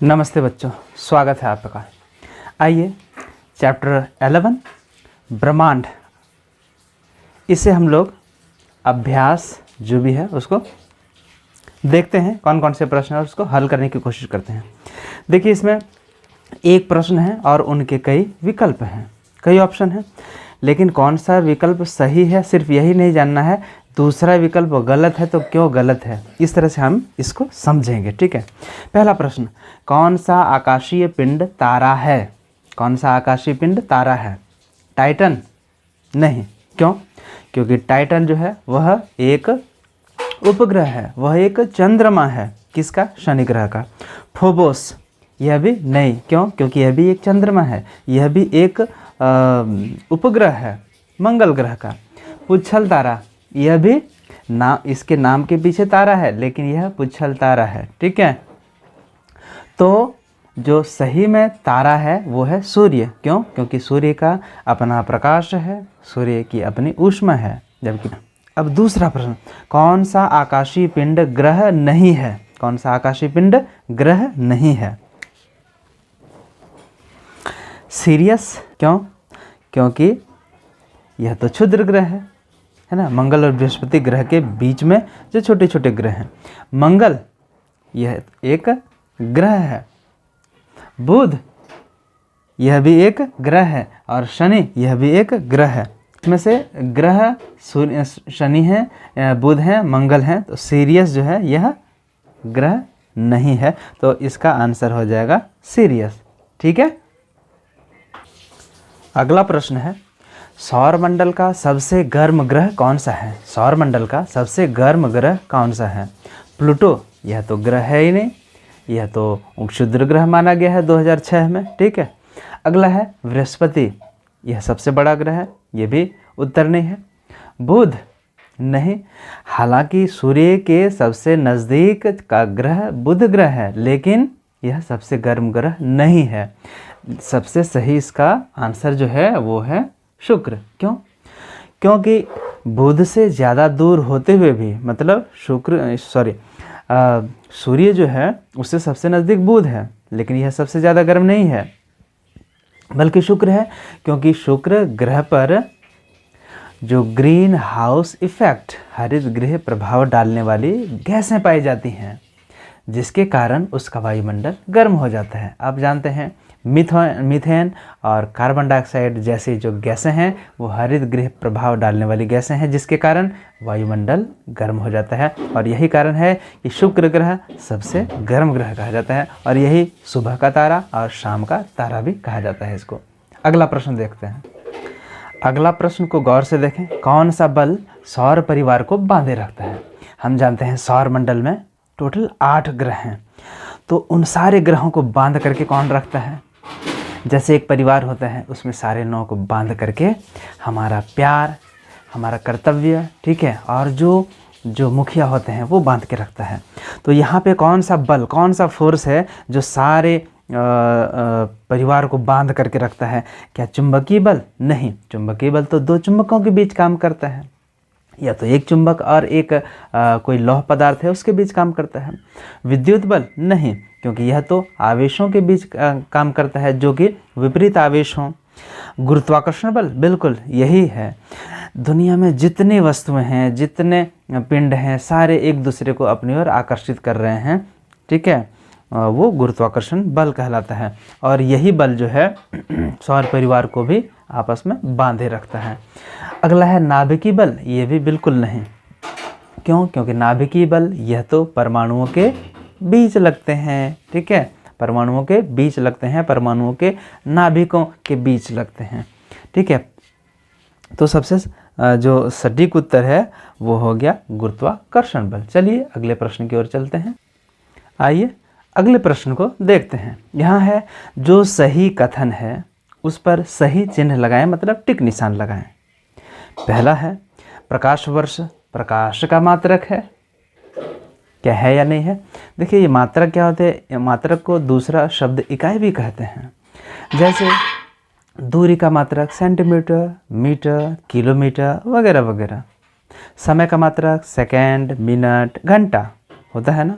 नमस्ते बच्चों, स्वागत है आपका। आइए चैप्टर 11 ब्रह्मांड, इसे हम लोग अभ्यास जो भी है उसको देखते हैं। कौन कौन से प्रश्न है उसको हल करने की कोशिश करते हैं। देखिए, इसमें एक प्रश्न है और उनके कई विकल्प हैं, कई ऑप्शन हैं, लेकिन कौन सा विकल्प सही है सिर्फ यही नहीं जानना है, दूसरा विकल्प गलत है तो क्यों गलत है, इस तरह से हम इसको समझेंगे। ठीक है। पहला प्रश्न, कौन सा आकाशीय पिंड तारा है? कौन सा आकाशीय पिंड तारा है? टाइटन? नहीं। क्यों? क्योंकि टाइटन जो है वह एक उपग्रह है, वह एक चंद्रमा है। किसका? शनि ग्रह का। फोबोस? यह भी नहीं। क्यों? क्योंकि यह भी एक चंद्रमा है, यह भी एक उपग्रह है मंगल ग्रह का। पुच्छल तारा? यह भी इसके नाम के पीछे तारा है, लेकिन यह पुच्छल तारा है। ठीक है। तो जो सही में तारा है वो है सूर्य। क्यों? क्योंकि सूर्य का अपना प्रकाश है, सूर्य की अपनी ऊष्मा है। जबकि अब दूसरा प्रश्न, कौन सा आकाशीय पिंड ग्रह नहीं है? कौन सा आकाशीय पिंड ग्रह नहीं है? सीरियस? क्यों? क्योंकि यह तो क्षुद्र ग्रह है ना। मंगल और बृहस्पति ग्रह के बीच में जो छोटे छोटे ग्रह हैं। मंगल यह एक ग्रह है, बुध यह भी एक ग्रह है, और शनि यह भी एक ग्रह है। इसमें से ग्रह सूर्य, शनि है, बुध है, मंगल है, तो सीरियस जो है यह ग्रह नहीं है। तो इसका आंसर हो जाएगा सीरियस। ठीक है। अगला प्रश्न है, सौरमंडल का सबसे गर्म ग्रह कौन सा है? सौरमंडल का सबसे गर्म ग्रह कौन सा है? प्लूटो? यह तो ग्रह है ही नहीं, यह तो क्षुद्र ग्रह माना गया है 2006 में। ठीक है। अगला है बृहस्पति, यह सबसे बड़ा ग्रह है, यह भी उत्तर नहीं है। बुध? नहीं। हालांकि सूर्य के सबसे नज़दीक का ग्रह बुध ग्रह है, लेकिन यह सबसे गर्म ग्रह नहीं है। सबसे सही इसका आंसर जो है वो है शुक्र। क्यों? क्योंकि बुध से ज़्यादा दूर होते हुए भी, मतलब सूर्य जो है उससे सबसे नज़दीक बुध है, लेकिन यह सबसे ज़्यादा गर्म नहीं है, बल्कि शुक्र है। क्योंकि शुक्र ग्रह पर जो ग्रीन हाउस इफेक्ट, हरित गृह प्रभाव डालने वाली गैसें पाई जाती हैं, जिसके कारण उसका वायुमंडल गर्म हो जाता है। आप जानते हैं मीथेन और कार्बन डाइऑक्साइड जैसी जो गैसें हैं वो हरित गृह प्रभाव डालने वाली गैसें हैं, जिसके कारण वायुमंडल गर्म हो जाता है। और यही कारण है कि शुक्र ग्रह सबसे गर्म ग्रह कहा जाता है, और यही सुबह का तारा और शाम का तारा भी कहा जाता है इसको। अगला प्रश्न देखते हैं। अगला प्रश्न को गौर से देखें। कौन सा बल सौर परिवार को बांधे रखता है? हम जानते हैं सौर मंडल में टोटल 8 ग्रह हैं, तो उन सारे ग्रहों को बांध करके कौन रखता है? जैसे एक परिवार होता है, उसमें सारे 9 को बांध करके हमारा प्यार, हमारा कर्तव्य, ठीक है, और जो मुखिया होते हैं वो बांध के रखता है। तो यहाँ पे कौन सा बल, कौन सा फोर्स है जो सारे परिवार को बांध करके रखता है? क्या चुंबकीय बल? नहीं। चुंबकीय बल तो 2 चुंबकों के बीच काम करता है, या तो एक चुंबक और एक कोई लौह पदार्थ है उसके बीच काम करता है। विद्युत बल? नहीं, क्योंकि यह तो आवेशों के बीच काम करता है जो कि विपरीत आवेश हों। गुरुत्वाकर्षण बल? बिल्कुल यही है। दुनिया में जितनी वस्तुएं हैं, जितने पिंड हैं, सारे एक दूसरे को अपनी ओर आकर्षित कर रहे हैं। ठीक है। वो गुरुत्वाकर्षण बल कहलाता है, और यही बल जो है सौर परिवार को भी आपस में बांधे रखता है। अगला है नाभिकीय बल। ये भी बिल्कुल नहीं। क्यों? क्योंकि नाभिकीय बल यह तो परमाणुओं के बीच लगते हैं। ठीक है। परमाणुओं के बीच लगते हैं, परमाणुओं के नाभिकों के बीच लगते हैं। ठीक है। तो सबसे जो सटीक उत्तर है वो हो गया गुरुत्वाकर्षण बल। चलिए अगले प्रश्न की ओर चलते हैं। आइए अगले प्रश्न को देखते हैं। यहाँ है, जो सही कथन है उस पर सही चिन्ह लगाएं, मतलब टिक निशान लगाएं। पहला है, प्रकाश वर्ष प्रकाश का मात्रक है। क्या है या नहीं है? देखिए, ये मात्रक क्या होते हैं? मात्रक को दूसरा शब्द इकाई भी कहते हैं। जैसे दूरी का मात्रक सेंटीमीटर, मीटर, किलोमीटर वगैरह वगैरह। समय का मात्रक सेकंड, मिनट, घंटा होता है ना।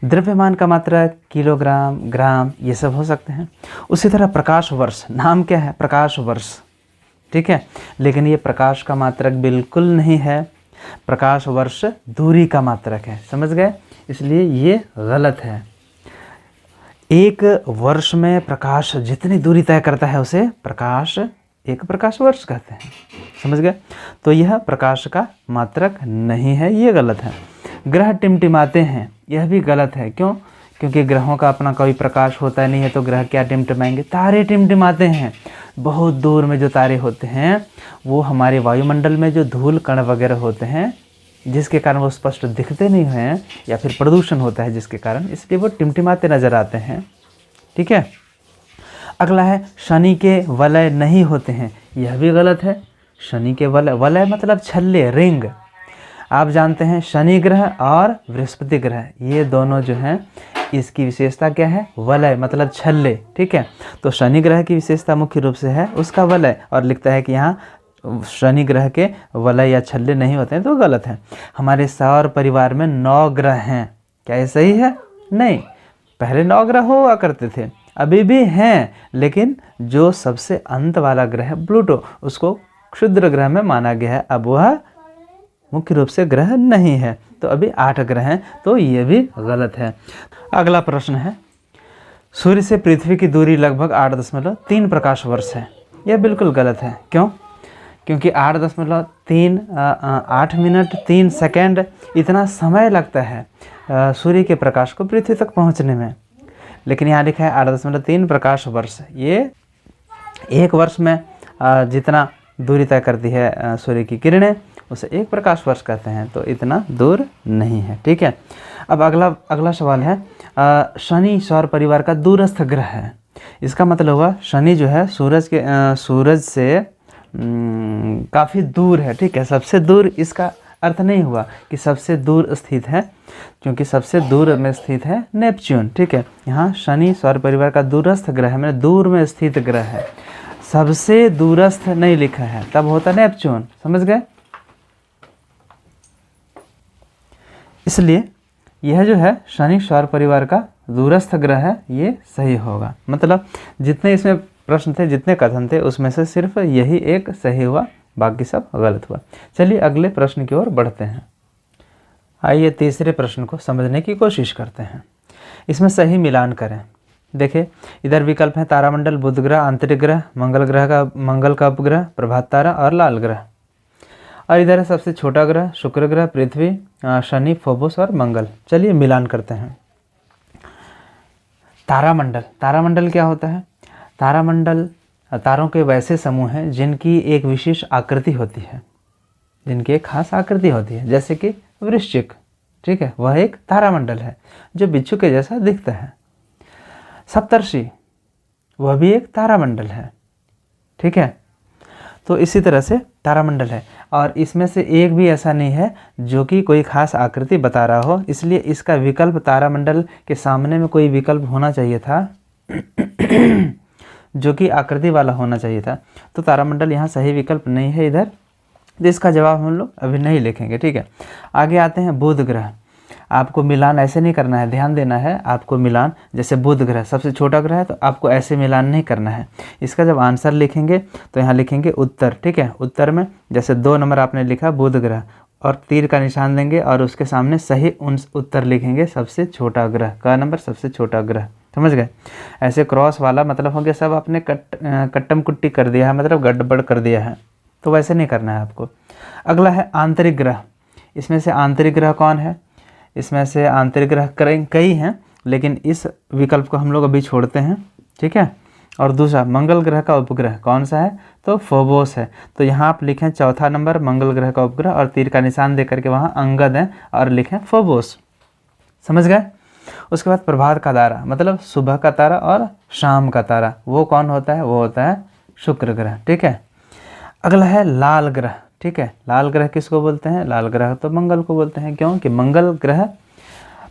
द्रव्यमान का मात्रक किलोग्राम, ग्राम, ये सब हो सकते हैं। उसी तरह प्रकाश वर्ष, नाम क्या है? प्रकाश वर्ष, ठीक है, लेकिन ये प्रकाश का मात्रक बिल्कुल नहीं है। प्रकाश वर्ष दूरी का मात्रक है, समझ गए? इसलिए ये गलत है। एक वर्ष में प्रकाश जितनी दूरी तय करता है उसे एक प्रकाश वर्ष कहते हैं, समझ गए? तो यह प्रकाश का मात्रक नहीं है, ये गलत है। ग्रह टिमटिमाते हैं, यह भी गलत है। क्यों? क्योंकि ग्रहों का अपना कोई प्रकाश होता नहीं है, तो ग्रह क्या टिमटिमाएंगे? तारे टिमटिमाते हैं। बहुत दूर में जो तारे होते हैं वो हमारे वायुमंडल में जो धूल कण वगैरह होते हैं, जिसके कारण वो स्पष्ट दिखते नहीं हैं, या फिर प्रदूषण होता है जिसके कारण, इसलिए वो टिमटिमाते नजर आते हैं, ठीक है। अगला है शनि के वलय नहीं होते हैं, यह भी गलत है। शनि के वलय मतलब छल्ले, रिंग। आप जानते हैं शनि ग्रह और बृहस्पति ग्रह, ये दोनों जो हैं, इसकी विशेषता क्या है? वलय मतलब छल्ले, ठीक है। तो शनि ग्रह की विशेषता मुख्य रूप से है उसका वलय, और लिखता है कि यहाँ शनि ग्रह के वलय या छल्ले नहीं होते हैं, तो गलत है। हमारे सौर परिवार में 9 ग्रह हैं, क्या ये सही है? नहीं, पहले 9 ग्रह हुआ करते थे, अभी भी हैं, लेकिन जो सबसे अंत वाला ग्रह है प्लूटो, उसको क्षुद्र ग्रह में माना गया है, अब वह मुख्य रूप से ग्रह नहीं है। तो अभी 8 ग्रह हैं, तो ये भी गलत है। अगला प्रश्न है, सूर्य से पृथ्वी की दूरी लगभग 8.3 प्रकाश वर्ष है, यह बिल्कुल गलत है। क्यों? क्योंकि 8 मिनट 3 सेकेंड इतना समय लगता है सूर्य के प्रकाश को पृथ्वी तक पहुंचने में, लेकिन यहाँ लिखा है 8.3 प्रकाश वर्ष। ये एक वर्ष में जितना दूरी तय करती है सूर्य की किरणें, उसे 1 प्रकाश वर्ष कहते हैं, तो इतना दूर नहीं है, ठीक है। अब अगला सवाल है, शनि सौर परिवार का दूरस्थ ग्रह है। इसका मतलब हुआ शनि जो है सूरज से काफ़ी दूर है, ठीक है। सबसे दूर इसका अर्थ नहीं हुआ कि सबसे दूर स्थित है, क्योंकि सबसे दूर में स्थित है नेपच्यून, ठीक है। यहाँ शनि सौर परिवार का दूरस्थ ग्रह है, दूर में स्थित ग्रह है, सबसे दूरस्थ नहीं लिखा है, तब होता नेपच्यून, समझ गए? इसलिए यह जो है शनि सौर परिवार का दूरस्थ ग्रह है, ये सही होगा। मतलब जितने इसमें प्रश्न थे, जितने कथन थे, उसमें से सिर्फ यही एक सही हुआ, बाकी सब गलत हुआ। चलिए अगले प्रश्न की ओर बढ़ते हैं। आइए तीसरे प्रश्न को समझने की कोशिश करते हैं। इसमें सही मिलान करें। देखिए इधर विकल्प है तारामंडल, बुध ग्रह, आंतरिक ग्रह, मंगल का उपग्रह, प्रभात तारा और लाल ग्रह। और इधर है सबसे छोटा ग्रह शुक्र ग्रह, पृथ्वी, शनि, फोबोस और मंगल। चलिए मिलान करते हैं। तारामंडल क्या होता है? तारामंडल तारों के वैसे समूह हैं जिनकी एक विशेष आकृति होती है, जिनकी एक खास आकृति होती है, जैसे कि वृश्चिक, ठीक है, वह एक तारामंडल है जो बिच्छू के जैसा दिखता है। सप्तर्षि वह भी एक तारामंडल है, ठीक है। तो इसी तरह से तारामंडल है, और इसमें से एक भी ऐसा नहीं है जो कि कोई खास आकृति बता रहा हो, इसलिए इसका विकल्प तारामंडल के सामने में कोई विकल्प होना चाहिए था जो कि आकृति वाला होना चाहिए था। तो तारामंडल यहाँ सही विकल्प नहीं है इधर, तो इसका जवाब हम लोग अभी नहीं लिखेंगे, ठीक है। आगे आते हैं बुध ग्रह। आपको मिलान ऐसे नहीं करना है, ध्यान देना है आपको मिलान। जैसे बुध ग्रह सबसे छोटा ग्रह है, तो आपको ऐसे मिलान नहीं करना है। इसका जब आंसर लिखेंगे तो यहाँ लिखेंगे उत्तर, ठीक है। उत्तर में जैसे 2 नंबर आपने लिखा बुध ग्रह, और तीर का निशान देंगे और उसके सामने सही उत्तर लिखेंगे सबसे छोटा ग्रह का नंबर, सबसे छोटा ग्रह, समझ गए। ऐसे क्रॉस वाला मतलब हो गया सब आपने कट्टम कुट्टी कर दिया है, मतलब गड़बड़ कर दिया है, तो वैसे नहीं करना है आपको। अगला है आंतरिक ग्रह। इसमें से आंतरिक ग्रह कौन है? इसमें से आंतरिक ग्रह कई हैं, लेकिन इस विकल्प को हम लोग अभी छोड़ते हैं, ठीक है। और दूसरा मंगल ग्रह का उपग्रह कौन सा है? तो फोबोस है। तो यहाँ आप लिखें चौथा नंबर मंगल ग्रह का उपग्रह, और तीर का निशान दे करके वहाँ अंगद है और लिखें फोबोस, समझ गए। उसके बाद प्रभात का तारा मतलब सुबह का तारा और शाम का तारा, वो कौन होता है? वो होता है शुक्र ग्रह, ठीक है। अगला है लाल ग्रह, ठीक है। लाल ग्रह किसको बोलते हैं? लाल ग्रह तो मंगल को बोलते हैं। क्यों? कि मंगल ग्रह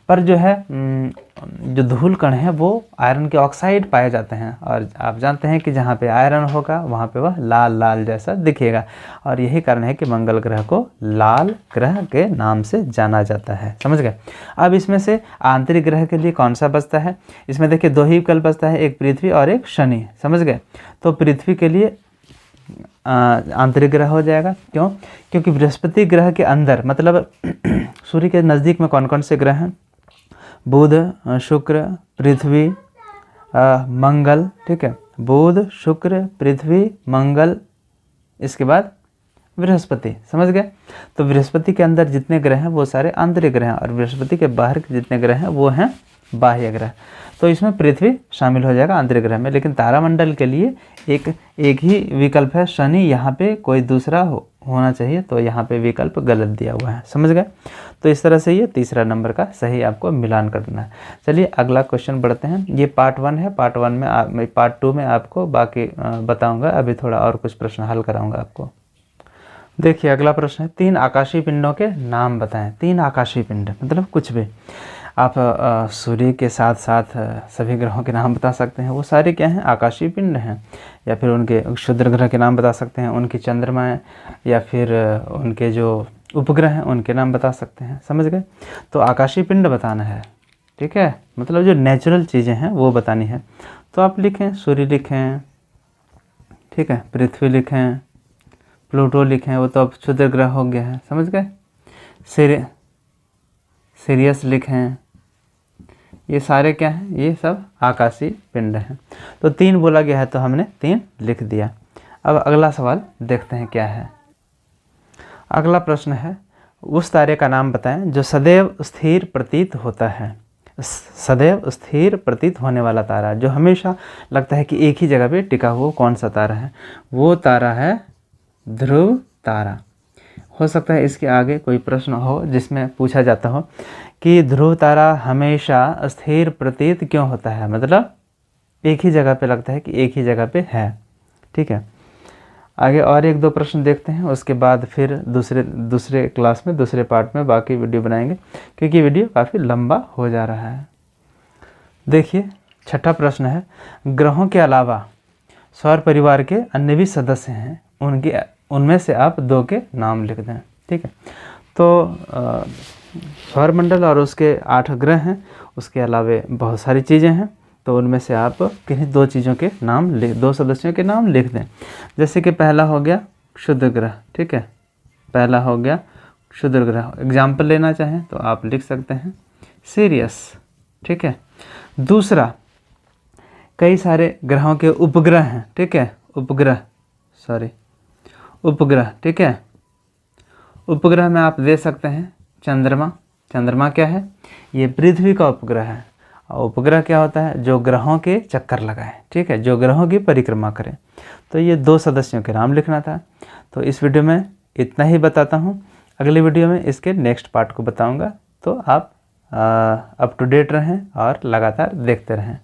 पर जो है जो धूल कण है वो आयरन के ऑक्साइड पाए जाते हैं, और आप जानते हैं कि जहाँ पे आयरन होगा वहाँ पे वह लाल लाल जैसा दिखेगा, और यही कारण है कि मंगल ग्रह को लाल ग्रह के नाम से जाना जाता है। समझ गए। अब इसमें से आंतरिक ग्रह के लिए कौन सा बचता है? इसमें देखिए 2 ही विकल्प बचता है, एक पृथ्वी और एक शनि। समझ गए। तो पृथ्वी के लिए आंतरिक ग्रह हो जाएगा। क्यों? क्योंकि बृहस्पति ग्रह के अंदर, मतलब सूर्य के नज़दीक में कौन कौन से ग्रह हैं? बुध, शुक्र, पृथ्वी, मंगल। ठीक है, बुध, शुक्र, पृथ्वी, मंगल, इसके बाद बृहस्पति। समझ गए। तो बृहस्पति के अंदर जितने ग्रह हैं वो सारे आंतरिक ग्रह हैं, और बृहस्पति के बाहर के जितने ग्रह हैं वो हैं बाह्य ग्रह। तो इसमें पृथ्वी शामिल हो जाएगा आंतरिक ग्रह में। लेकिन तारामंडल के लिए एक ही विकल्प है, शनि। यहाँ पे कोई दूसरा होना चाहिए, तो यहाँ पे विकल्प गलत दिया हुआ है। समझ गए। तो इस तरह से ये तीसरा नंबर का सही आपको मिलान करना है। चलिए अगला क्वेश्चन बढ़ते हैं। ये पार्ट 1 है। पार्ट 1 में पार्ट 2 में आपको बाकी बताऊँगा। अभी थोड़ा और कुछ प्रश्न हल कराऊँगा आपको। देखिए अगला प्रश्न है, 3 आकाशीय पिंडों के नाम बताएं। 3 आकाशीय पिंड मतलब कुछ भी। आप सूर्य के साथ साथ सभी ग्रहों के नाम बता सकते हैं, वो सारे क्या हैं? आकाशीय पिंड हैं। या फिर उनके क्षुद्र ग्रह के नाम बता सकते हैं, उनकी चंद्रमाएं, या फिर उनके जो उपग्रह हैं उनके नाम बता सकते हैं। समझ गए। तो आकाशीय पिंड बताना है। ठीक है, मतलब जो नेचुरल चीज़ें हैं वो बतानी है। तो आप लिखें, सूर्य लिखें, ठीक है, पृथ्वी लिखें, प्लूटो लिखें, वो तो अब क्षुद्र ग्रह हो गया है। समझ गए। सीरियस लिखें, ये सारे क्या हैं? ये सब आकाशीय पिंड हैं। तो 3 बोला गया है तो हमने 3 लिख दिया। अब अगला सवाल देखते हैं क्या है। अगला प्रश्न है, उस तारे का नाम बताएं जो सदैव स्थिर प्रतीत होता है। सदैव स्थिर प्रतीत होने वाला तारा, जो हमेशा लगता है कि एक ही जगह पे टिका हुआ, कौन सा तारा है? वो तारा है ध्रुव तारा। हो सकता है इसके आगे कोई प्रश्न हो जिसमें पूछा जाता हो कि ध्रुव तारा हमेशा स्थिर प्रतीत क्यों होता है, मतलब एक ही जगह पे लगता है कि एक ही जगह पे है। ठीक है, आगे और 1-2 प्रश्न देखते हैं, उसके बाद फिर दूसरे क्लास में, दूसरे पार्ट में बाकी वीडियो बनाएंगे, क्योंकि वीडियो काफ़ी लंबा हो जा रहा है। देखिए 6ठा प्रश्न है, ग्रहों के अलावा सौर परिवार के अन्य भी सदस्य हैं, उनमें से आप 2 के नाम लिख दें। ठीक है, तो सौर मंडल और उसके 8 ग्रह हैं, उसके अलावा बहुत सारी चीज़ें हैं, तो उनमें से आप किन्हीं 2 चीज़ों के नाम 2 सदस्यों के नाम लिख दें। जैसे कि पहला हो गया क्षुद्र ग्रह। ठीक है, पहला हो गया क्षुद्र ग्रह। एग्जाम्पल लेना चाहें तो आप लिख सकते हैं सीरियस। ठीक है, दूसरा कई सारे ग्रहों के उपग्रह हैं। ठीक है, उपग्रह। ठीक है, उपग्रह में आप दे सकते हैं चंद्रमा। चंद्रमा क्या है? ये पृथ्वी का उपग्रह है। और उपग्रह क्या होता है? जो ग्रहों के चक्कर लगाए। ठीक है, जो ग्रहों की परिक्रमा करें। तो ये 2 सदस्यों के नाम लिखना था। तो इस वीडियो में इतना ही बताता हूँ। अगली वीडियो में इसके नेक्स्ट पार्ट को बताऊँगा। तो आप अप टू डेट रहें और लगातार देखते रहें।